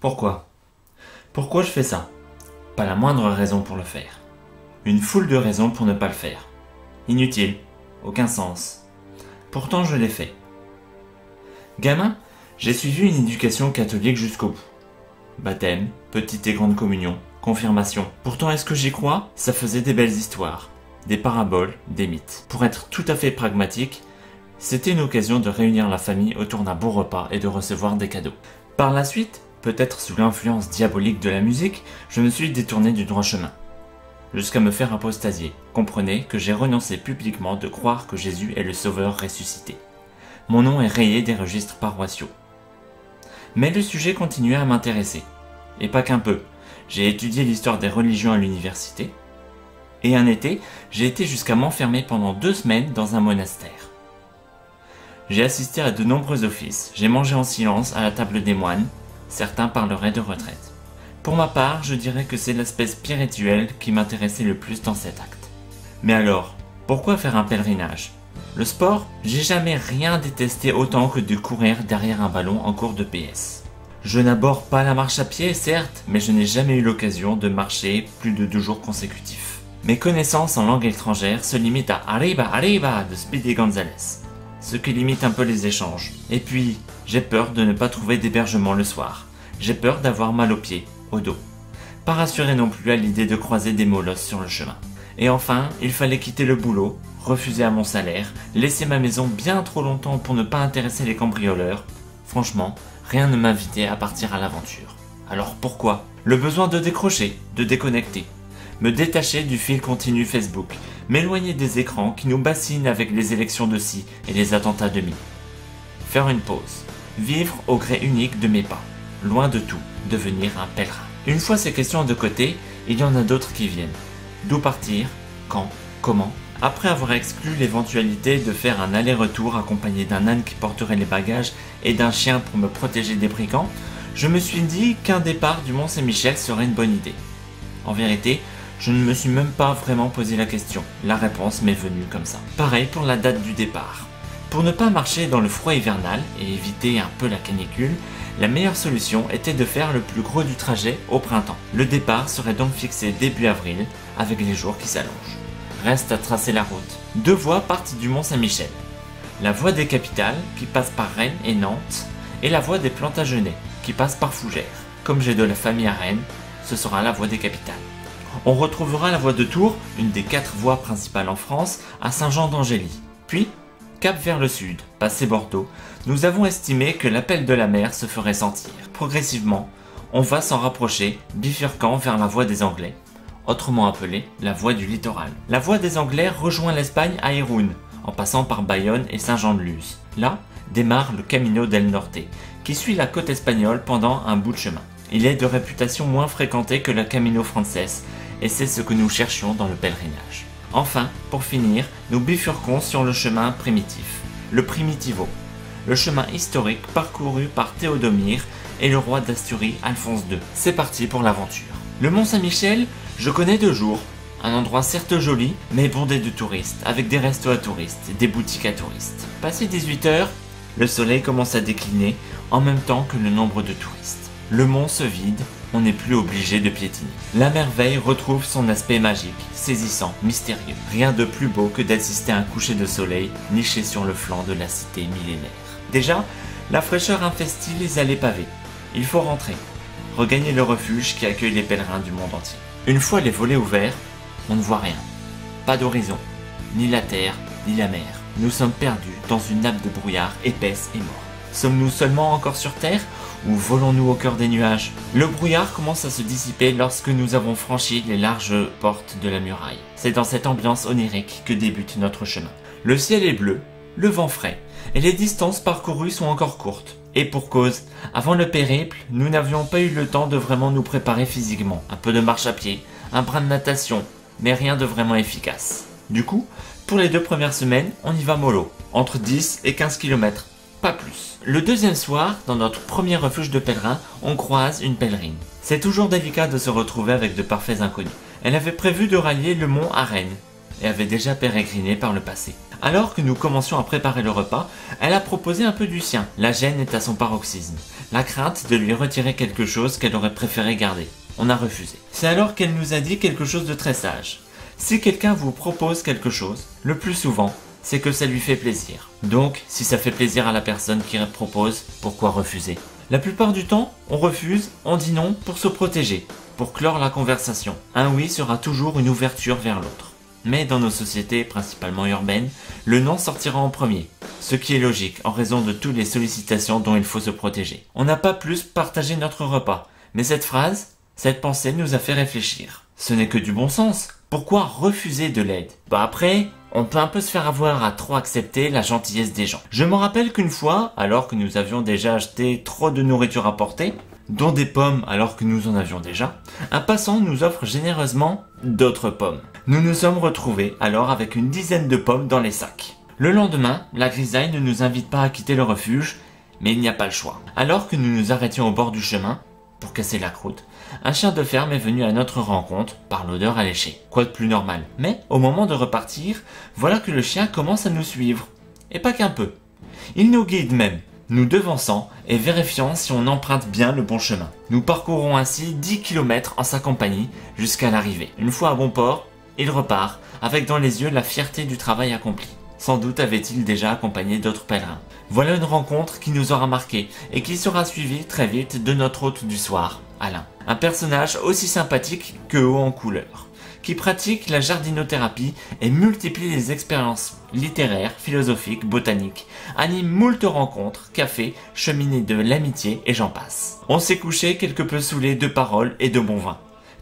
Pourquoi? Pourquoi je fais ça? Pas la moindre raison pour le faire. Une foule de raisons pour ne pas le faire. Inutile, aucun sens. Pourtant je l'ai fait. Gamin, j'ai suivi une éducation catholique jusqu'au bout. Baptême, petite et grande communion, confirmation. Pourtant est-ce que j'y crois? Ça faisait des belles histoires, des paraboles, des mythes. Pour être tout à fait pragmatique, c'était une occasion de réunir la famille autour d'un bon repas et de recevoir des cadeaux. Par la suite, peut-être sous l'influence diabolique de la musique, je me suis détourné du droit chemin. Jusqu'à me faire apostasier. Comprenez que j'ai renoncé publiquement de croire que Jésus est le sauveur ressuscité. Mon nom est rayé des registres paroissiaux. Mais le sujet continuait à m'intéresser. Et pas qu'un peu. J'ai étudié l'histoire des religions à l'université. Et un été, j'ai été jusqu'à m'enfermer pendant 2 semaines dans un monastère. J'ai assisté à de nombreux offices. J'ai mangé en silence à la table des moines. Certains parleraient de retraite. Pour ma part, je dirais que c'est l'aspect spirituel qui m'intéressait le plus dans cet acte. Mais alors, pourquoi faire un pèlerinage? Le sport, j'ai jamais rien détesté autant que de courir derrière un ballon en cours de PS. Je n'aborde pas la marche à pied, certes, mais je n'ai jamais eu l'occasion de marcher plus de 2 jours consécutifs. Mes connaissances en langue étrangère se limitent à Arriba, Arriba de Speedy Gonzales, ce qui limite un peu les échanges. Et puis, j'ai peur de ne pas trouver d'hébergement le soir. J'ai peur d'avoir mal aux pieds, au dos. Pas rassuré non plus à l'idée de croiser des molosses sur le chemin. Et enfin, il fallait quitter le boulot, refuser à mon salaire, laisser ma maison bien trop longtemps pour ne pas intéresser les cambrioleurs. Franchement, rien ne m'invitait à partir à l'aventure. Alors pourquoi? Le besoin de décrocher, de déconnecter. Me détacher du fil continu Facebook, m'éloigner des écrans qui nous bassinent avec les élections de ci et les attentats de mi. Faire une pause. Vivre au gré unique de mes pas. Loin de tout, devenir un pèlerin. Une fois ces questions de côté, il y en a d'autres qui viennent. D'où partir? Quand? Comment? Après avoir exclu l'éventualité de faire un aller-retour accompagné d'un âne qui porterait les bagages et d'un chien pour me protéger des brigands, je me suis dit qu'un départ du Mont-Saint-Michel serait une bonne idée. En vérité, je ne me suis même pas vraiment posé la question. La réponse m'est venue comme ça. Pareil pour la date du départ. Pour ne pas marcher dans le froid hivernal et éviter un peu la canicule, la meilleure solution était de faire le plus gros du trajet au printemps. Le départ serait donc fixé début avril, avec les jours qui s'allongent. Reste à tracer la route. 2 voies partent du Mont-Saint-Michel. La voie des capitales, qui passe par Rennes et Nantes, et la voie des Plantagenets, qui passe par Fougères. Comme j'ai de la famille à Rennes, ce sera la voie des capitales. On retrouvera la voie de Tours, une des 4 voies principales en France, à Saint-Jean-d'Angély. Puis, cap vers le sud, passé Bordeaux, nous avons estimé que l'appel de la mer se ferait sentir. Progressivement, on va s'en rapprocher, bifurquant vers la voie des Anglais, autrement appelée la voie du littoral. La voie des Anglais rejoint l'Espagne à Irún, en passant par Bayonne et Saint-Jean-de-Luz. Là, démarre le Camino del Norte, qui suit la côte espagnole pendant un bout de chemin. Il est de réputation moins fréquenté que la Camino Frances, et c'est ce que nous cherchions dans le pèlerinage. Enfin, pour finir, nous bifurquons sur le chemin primitif, le Primitivo, le chemin historique parcouru par Théodomir et le roi d'Asturie Alphonse II. C'est parti pour l'aventure. Le Mont-Saint-Michel, je connais de jour. Un endroit certes joli, mais bondé de touristes, avec des restos à touristes et des boutiques à touristes. Passé 18 h, le soleil commence à décliner en même temps que le nombre de touristes. Le mont se vide, on n'est plus obligé de piétiner. La merveille retrouve son aspect magique, saisissant, mystérieux. Rien de plus beau que d'assister à un coucher de soleil niché sur le flanc de la cité millénaire. Déjà, la fraîcheur investit les allées pavées. Il faut rentrer, regagner le refuge qui accueille les pèlerins du monde entier. Une fois les volets ouverts, on ne voit rien. Pas d'horizon, ni la terre, ni la mer. Nous sommes perdus dans une nappe de brouillard épaisse et morte. Sommes-nous seulement encore sur Terre ou volons-nous au cœur des nuages? Le brouillard commence à se dissiper lorsque nous avons franchi les larges portes de la muraille. C'est dans cette ambiance onirique que débute notre chemin. Le ciel est bleu, le vent frais, et les distances parcourues sont encore courtes. Et pour cause, avant le périple, nous n'avions pas eu le temps de vraiment nous préparer physiquement. Un peu de marche à pied, un brin de natation, mais rien de vraiment efficace. Du coup, pour les 2 premières semaines, on y va mollo, entre 10 et 15 km. Pas plus. Le deuxième soir, dans notre premier refuge de pèlerins, on croise une pèlerine. C'est toujours délicat de se retrouver avec de parfaits inconnus. Elle avait prévu de rallier le mont à Rennes et avait déjà pérégriné par le passé. Alors que nous commencions à préparer le repas, elle a proposé un peu du sien. La gêne est à son paroxysme. La crainte de lui retirer quelque chose qu'elle aurait préféré garder. On a refusé. C'est alors qu'elle nous a dit quelque chose de très sage. Si quelqu'un vous propose quelque chose, le plus souvent, c'est que ça lui fait plaisir. Donc, si ça fait plaisir à la personne qui propose, pourquoi refuser? La plupart du temps, on refuse, on dit non pour se protéger, pour clore la conversation. Un oui sera toujours une ouverture vers l'autre. Mais dans nos sociétés, principalement urbaines, le non sortira en premier, ce qui est logique en raison de toutes les sollicitations dont il faut se protéger. On n'a pas plus partagé notre repas, mais cette phrase, cette pensée nous a fait réfléchir. Ce n'est que du bon sens. Pourquoi refuser de l'aide? Après, on peut un peu se faire avoir à trop accepter la gentillesse des gens. Je me rappelle qu'une fois, alors que nous avions déjà acheté trop de nourriture à porter, dont des pommes alors que nous en avions déjà, un passant nous offre généreusement d'autres pommes. Nous nous sommes retrouvés alors avec une dizaine de pommes dans les sacs. Le lendemain, la grisaille ne nous invite pas à quitter le refuge, mais il n'y a pas le choix. Alors que nous nous arrêtions au bord du chemin, pour casser la croûte, un chien de ferme est venu à notre rencontre par l'odeur alléchée. Quoi de plus normal? Mais au moment de repartir, voilà que le chien commence à nous suivre. Et pas qu'un peu. Il nous guide même, nous devançant et vérifiant si on emprunte bien le bon chemin. Nous parcourons ainsi 10 km en sa compagnie jusqu'à l'arrivée. Une fois à bon port, il repart avec dans les yeux la fierté du travail accompli. Sans doute avait-il déjà accompagné d'autres pèlerins. Voilà une rencontre qui nous aura marqué et qui sera suivie très vite de notre hôte du soir, Alain. Un personnage aussi sympathique que haut en couleur, qui pratique la jardinothérapie et multiplie les expériences littéraires, philosophiques, botaniques, anime moult rencontres, cafés, cheminées de l'amitié et j'en passe. On s'est couché quelque peu saoulé de paroles et de bon vin,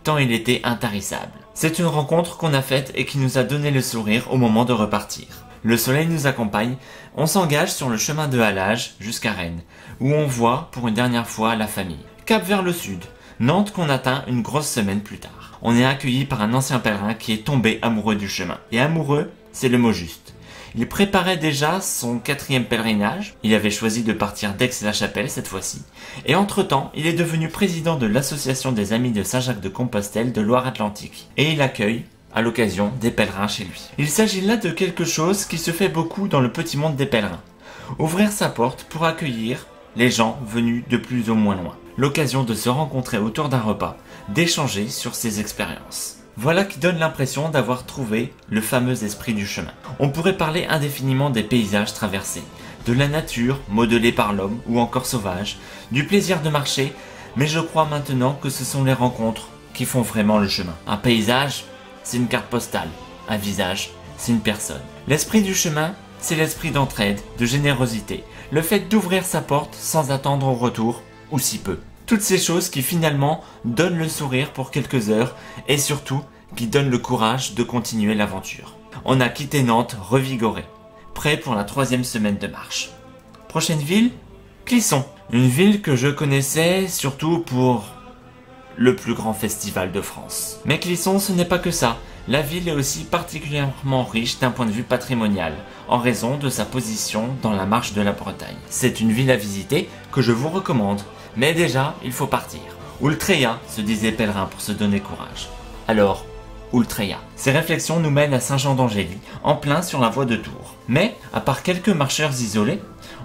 tant il était intarissable. C'est une rencontre qu'on a faite et qui nous a donné le sourire au moment de repartir. Le soleil nous accompagne, on s'engage sur le chemin de halage jusqu'à Rennes, où on voit pour une dernière fois la famille. Cap vers le sud, Nantes qu'on atteint une grosse semaine plus tard. On est accueilli par un ancien pèlerin qui est tombé amoureux du chemin. Et amoureux, c'est le mot juste. Il préparait déjà son 4e pèlerinage, il avait choisi de partir d'Aix-la-Chapelle cette fois-ci, et entre-temps, il est devenu président de l'association des Amis de Saint-Jacques-de-Compostelle de Loire-Atlantique, et il accueille, à l'occasion, des pèlerins chez lui. Il s'agit là de quelque chose qui se fait beaucoup dans le petit monde des pèlerins. Ouvrir sa porte pour accueillir les gens venus de plus ou moins loin. L'occasion de se rencontrer autour d'un repas, d'échanger sur ses expériences. Voilà qui donne l'impression d'avoir trouvé le fameux esprit du chemin. On pourrait parler indéfiniment des paysages traversés, de la nature modelée par l'homme ou encore sauvage, du plaisir de marcher, mais je crois maintenant que ce sont les rencontres qui font vraiment le chemin. Un paysage, c'est une carte postale. Un visage, c'est une personne. L'esprit du chemin, c'est l'esprit d'entraide, de générosité, le fait d'ouvrir sa porte sans attendre au retour, ou si peu. Toutes ces choses qui finalement donnent le sourire pour quelques heures et surtout qui donnent le courage de continuer l'aventure. On a quitté Nantes revigoré, prêt pour la 3e semaine de marche. Prochaine ville, Clisson. Une ville que je connaissais surtout pour le plus grand festival de France. Mais Clisson, ce n'est pas que ça. La ville est aussi particulièrement riche d'un point de vue patrimonial, en raison de sa position dans la marche de la Bretagne. C'est une ville à visiter que je vous recommande. Mais déjà, il faut partir. Ultreya, se disait pèlerin pour se donner courage. Alors, Ultreya. Ces réflexions nous mènent à Saint-Jean-d'Angély, en plein sur la voie de Tours. Mais, à part quelques marcheurs isolés,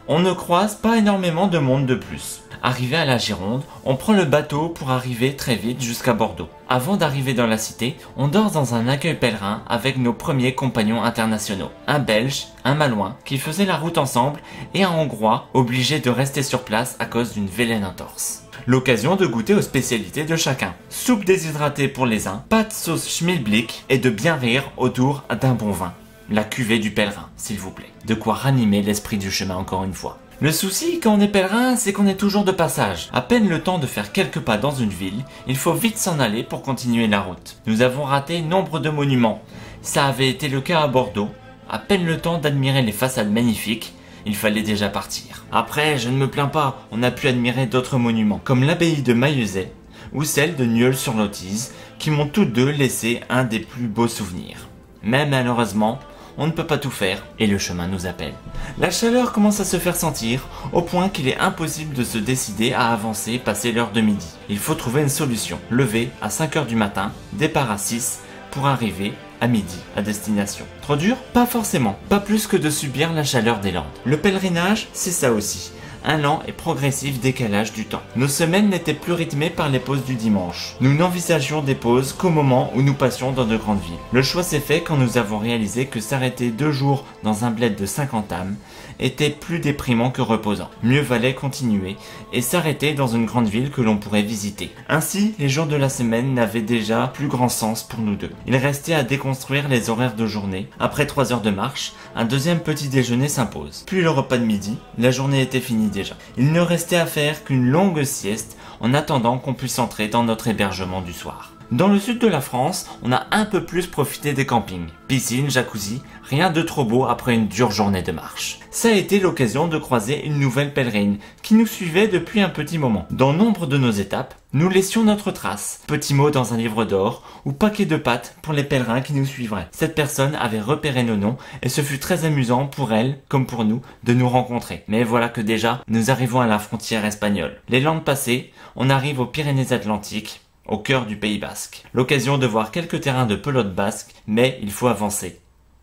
on ne croise pas énormément de monde de plus. Arrivé à la Gironde, on prend le bateau pour arriver très vite jusqu'à Bordeaux. Avant d'arriver dans la cité, on dort dans un accueil pèlerin avec nos premiers compagnons internationaux. Un Belge, un Malouin, qui faisaient la route ensemble, et un Hongrois, obligé de rester sur place à cause d'une vilaine entorse. L'occasion de goûter aux spécialités de chacun. Soupe déshydratée pour les uns, pâte sauce schmilblick et de bien rire autour d'un bon vin. La cuvée du pèlerin, s'il vous plaît. De quoi ranimer l'esprit du chemin encore une fois. Le souci quand on est pèlerin, c'est qu'on est toujours de passage. À peine le temps de faire quelques pas dans une ville, il faut vite s'en aller pour continuer la route. Nous avons raté nombre de monuments. Ça avait été le cas à Bordeaux. À peine le temps d'admirer les façades magnifiques, il fallait déjà partir. Après, je ne me plains pas, on a pu admirer d'autres monuments, comme l'abbaye de Maillezais ou celle de Nieul-sur-Lotise, qui m'ont toutes deux laissé un des plus beaux souvenirs. Mais malheureusement, on ne peut pas tout faire et le chemin nous appelle. La chaleur commence à se faire sentir au point qu'il est impossible de se décider à avancer passer l'heure de midi. Il faut trouver une solution. Lever à 5 h du matin, départ à 6 pour arriver à à midi à destination. Trop dur? Pas forcément, pas plus que de subir la chaleur des Landes. Le pèlerinage, c'est ça aussi. Un lent et progressif décalage du temps. Nos semaines n'étaient plus rythmées par les pauses du dimanche. Nous n'envisagions des pauses qu'au moment où nous passions dans de grandes villes. Le choix s'est fait quand nous avons réalisé que s'arrêter 2 jours dans un bled de 50 âmes était plus déprimant que reposant. Mieux valait continuer et s'arrêter dans une grande ville que l'on pourrait visiter. Ainsi, les jours de la semaine n'avaient déjà plus grand sens pour nous deux. Il restait à déconstruire les horaires de journée. Après 3 heures de marche, un deuxième petit déjeuner s'impose. Puis le repas de midi, la journée était finie déjà. Il ne restait à faire qu'une longue sieste en attendant qu'on puisse entrer dans notre hébergement du soir. Dans le sud de la France, on a un peu plus profité des campings. Piscine, jacuzzi, rien de trop beau après une dure journée de marche. Ça a été l'occasion de croiser une nouvelle pèlerine qui nous suivait depuis un petit moment. Dans nombre de nos étapes, nous laissions notre trace, petit mot dans un livre d'or ou paquet de pâtes pour les pèlerins qui nous suivraient. Cette personne avait repéré nos noms et ce fut très amusant pour elle, comme pour nous, de nous rencontrer. Mais voilà que déjà, nous arrivons à la frontière espagnole. Les Landes passées, on arrive aux Pyrénées-Atlantiques, au cœur du Pays Basque. L'occasion de voir quelques terrains de pelote basque, mais il faut avancer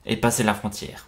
et passer la frontière.